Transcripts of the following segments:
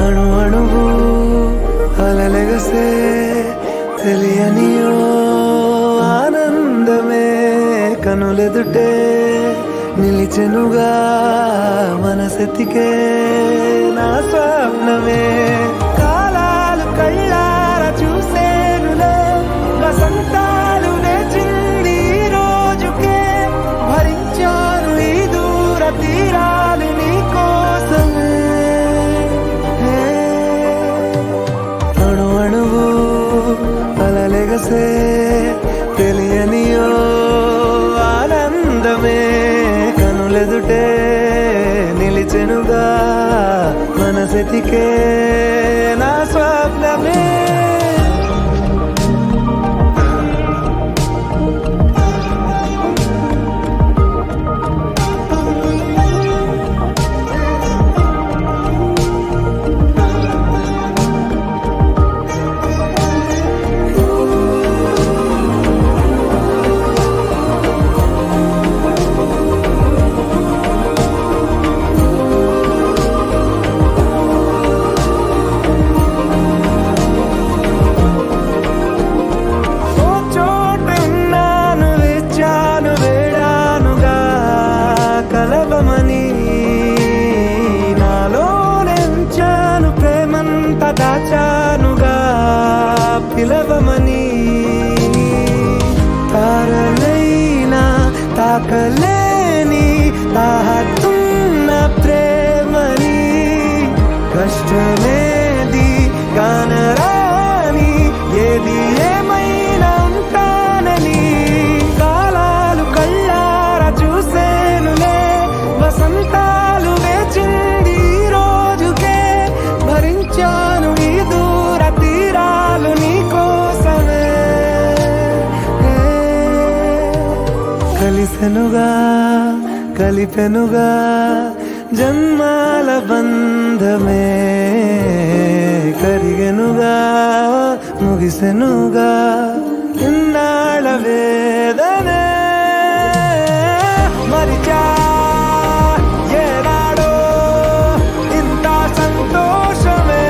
అణు అణువు అలలెగసే తెలియనియో ఆనందమే కనులెదుటే నిలిచెనుగా మనసెతికే నా స్వప్నమే కాలాలు కళ్ళార చూసేనులే వసంతాలు నేచింది ఈ రోజుకే భరించాను ఈ దూర తీరాలు నీ కోసమే అణు అణువు అలలెగసే తెలియనియో ఆనందమే కనులెదుటే నిలిచెనుగా మనసెతికే నా స్వప్నమే కలవమని నాలో నెంచాను ప్రేమంత దాచానుగా పిలవమని తారలైనా తాకలేని తాహతున్న ప్రేమని కష్టమేది కానరాని ఏది ఏమైనా ఉంటానని కాలాలు కళ్ళార చూసేనులే వసంతాలు వేచింది ఈ రోజుకే భరించాను ఈ దూర తీరాలు నీ కోసమే కలిసెనుగా కలిపెనుగా జన్మాల బంధమే కరిగెనుగా ముగిసెనుగా ఇన్నాళ్ళ వేదనే మరిచా ఏనాడో ఇంత సంతోషమే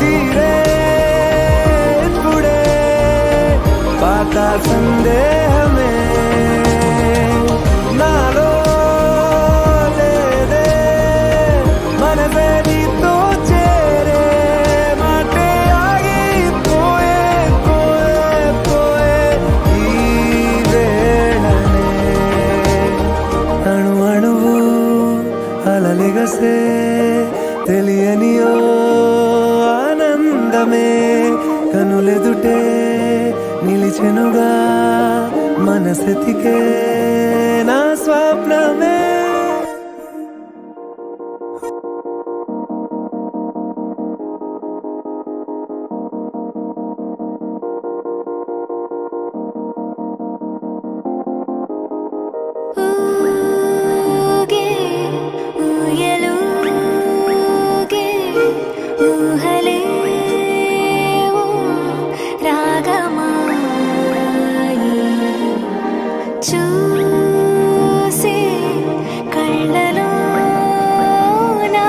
తీరే ఇప్పుడే పాత సందేహమే నాలో లేదే మనసే నీతో చేరే మాటే ఆగిపోయే పోయే పోయే ఈ వేళనే అణు అణువు అలలెగసే తెలియనియో ఆనందమే కనులెదుటే నిలిచెనుగా మనసెతికే నా స్వప్నమే ఊగే ఊయలూగే ఊహలే ఓ రాగమాయి చూసే కళ్ళలో నా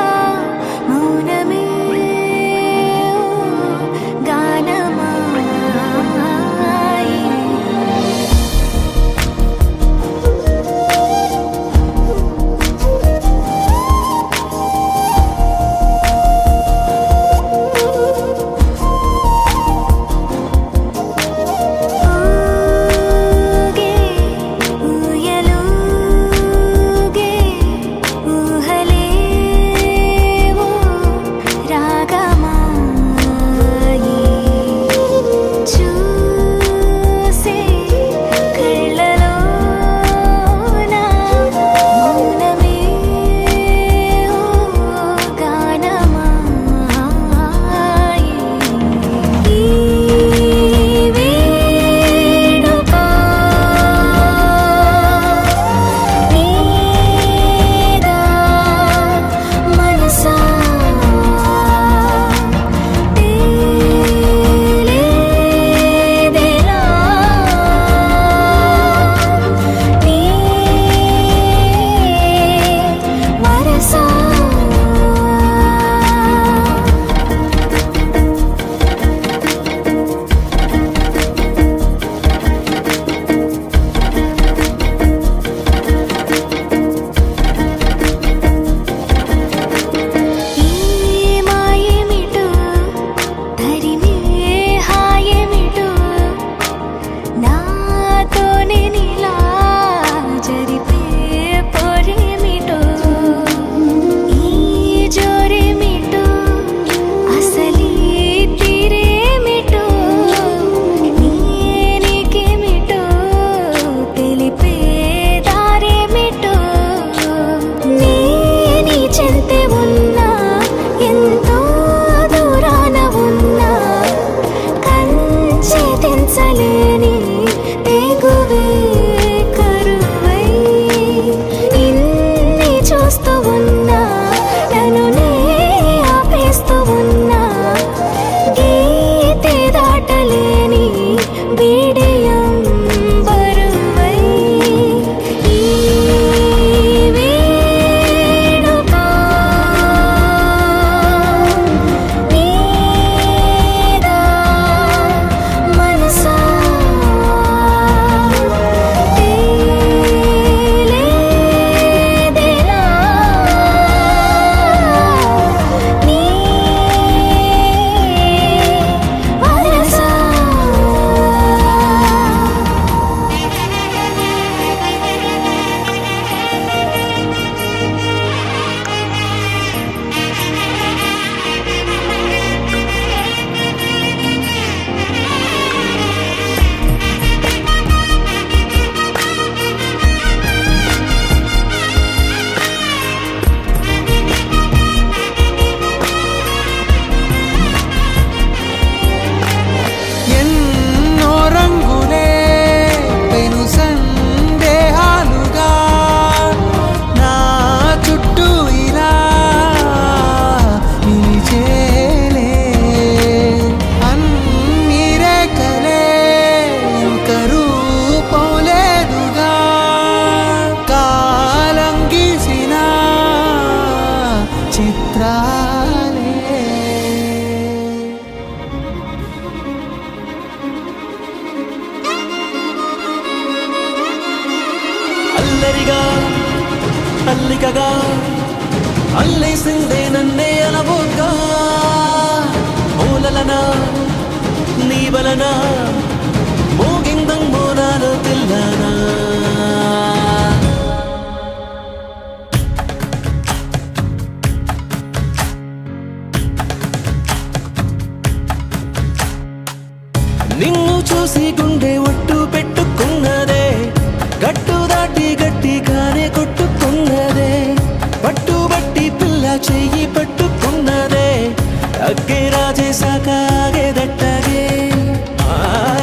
చిత్రాలే. అల్లరిగా అల్లికగా అల్లేసిందే నన్నే అలవోగా ఓలలనా నీ వలన మోగిందం మోనాలో తెల్లనా నిన్ను చూసి గుండె ఒట్టు పెట్టుకున్నదే గట్టు దాటి గట్టిగానే కొట్టుకున్నదే పట్టుబట్టి పిల్ల చెయ్యి పట్టుకున్నదే అగ్గే రాజేశాక ఆగేదట్టగే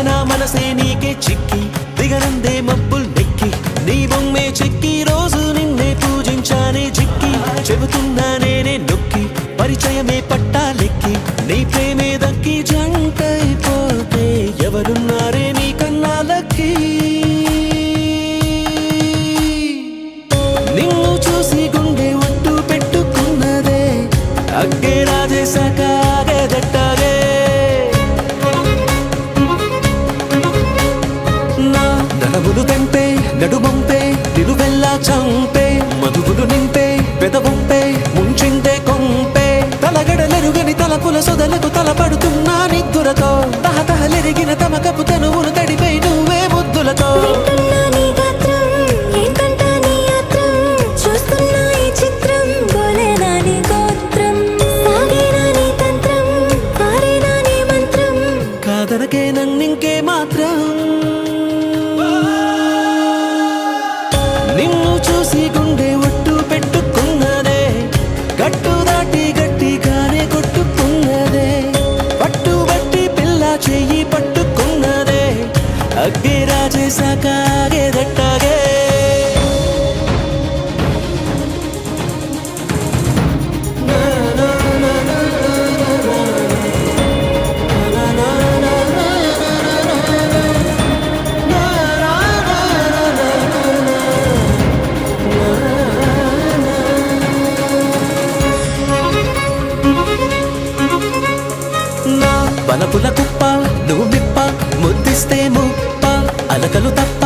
నా మనసే నీకే చిక్కి దిగనందే మబ్బుల్ నెక్కి నీ బొమ్మే చెక్కి రోజు నిన్నే పూజించానే చిక్కి చెబుతున్నా నేనే నొక్కి పరిచయమే పట్టాలెక్కి నీ ప్రేమే దక్కి జంటైపోతే ఎవరున్నారే నీ కన్నాలకి నిన్ను చూసి గుండె ఒట్టు పెట్టుకున్నదే అగ్గే రాజేశాక ఆగేదట్టగే నా నడములు తెంపే నడుమంపే నిలువెల్లా చంపే మధువులు నింపే పెదవంపే ముంచిందే కొంపే తలగడలెరుగని తలపుల సొదలకు తలపడుతున్నా నిద్దురతో తహతహలెరిగిన తమకపు తనువును తడిపై నువ్వే ముద్దులతో వింటున్నా నీ గాత్రం, ఏంటంటా నీ యాత్రం, చూస్తున్నా ఈ చిత్రం, బోలేనా నీ గోత్రం, సాగేనా నీ తంత్రం, పారేనా నీ మంత్రం. కాదనకే నన్నింకే మాత్రం నిన్ను చూసి గుండె ఒట్టు పెట్టుకున్నదే గట్టు దాటి గట్టిగానే కొట్టుకున్నదే పట్టుబట్టి పిల్ల చెయ్యి పట్టుకున్నదే అగ్గే రాజేశాక ఆగేదట్టగే నా బలపుల కుప్ప నువ్వు మిప్ప ముద్దిస్తే ముప్ప అలకలు తప్ప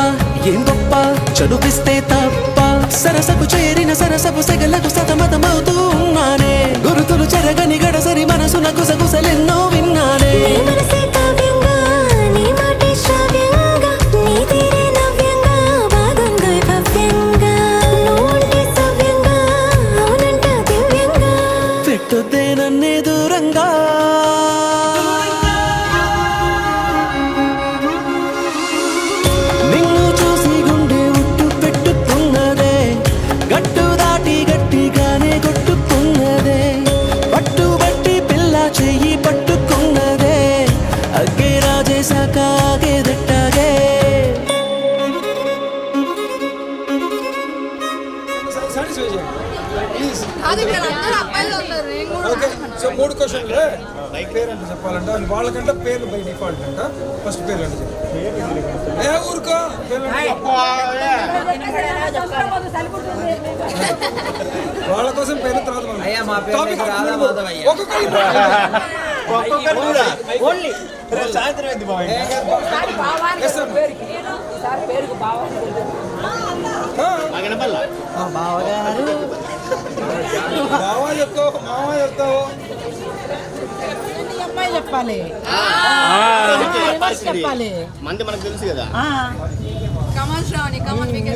ఏం గొప్ప చదుపిస్తే తప్ప సరసకు చేరిన సరసపు సెగలకు సతమతమవుతూ ఉన్నానే గురుతులు చెరగని గడసరి మనసున గుసగుసలెన్నో విన్నానే నీ మనసే కావ్యంగా, నీ మాటే శ్రావ్యంగా, నీ తీరే నవ్యంగా, బాగుంది భవ్యంగా, నువ్వుంటే సవ్యంగా, అవునంట దివ్యంగా. పెట్టొద్దే నన్నే దూరంగా నిన్ను చూసి గుండె ఉట్టు పెట్టుకున్నదే గట్టు దాటి గట్టిగానే కొట్టుకున్నదే పట్టుబట్టి పిల్ల చెయ్యి పట్టుకున్నదే అగ్గే రాజేశాక ఆగేదట్టగే అది ఇక్కడ అందరూ అబ్బాయిలు ఉన్నారు నేను కూడా ఓకే సో 3 క్వశ్చన్లు పేరు అంటే చెప్పాలంట వాళ్ళకంటే పేర్లు బై డిఫాల్ట్ అంట ఫస్ట్ పేర్లు అంటే ఏ ఊరుకో పేర్లు అంటే వాళ్ళ కోసం పేర్లు తర్వాత మనం. Topic ఒక్కొక్కరు Yes, sir. బావా చెప్తావు మావా చెప్తావు అమ్మాయి చెప్పాలి చెప్పాలి మంది మనకు తెలుసు కదా కమల్ శ్రావణి కమల్ మీకు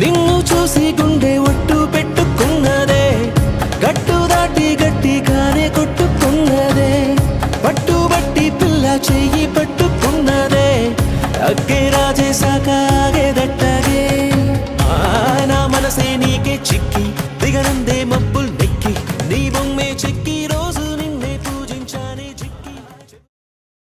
నిన్ను చూసి గుండె ఒట్టు పెట్టుకున్నదే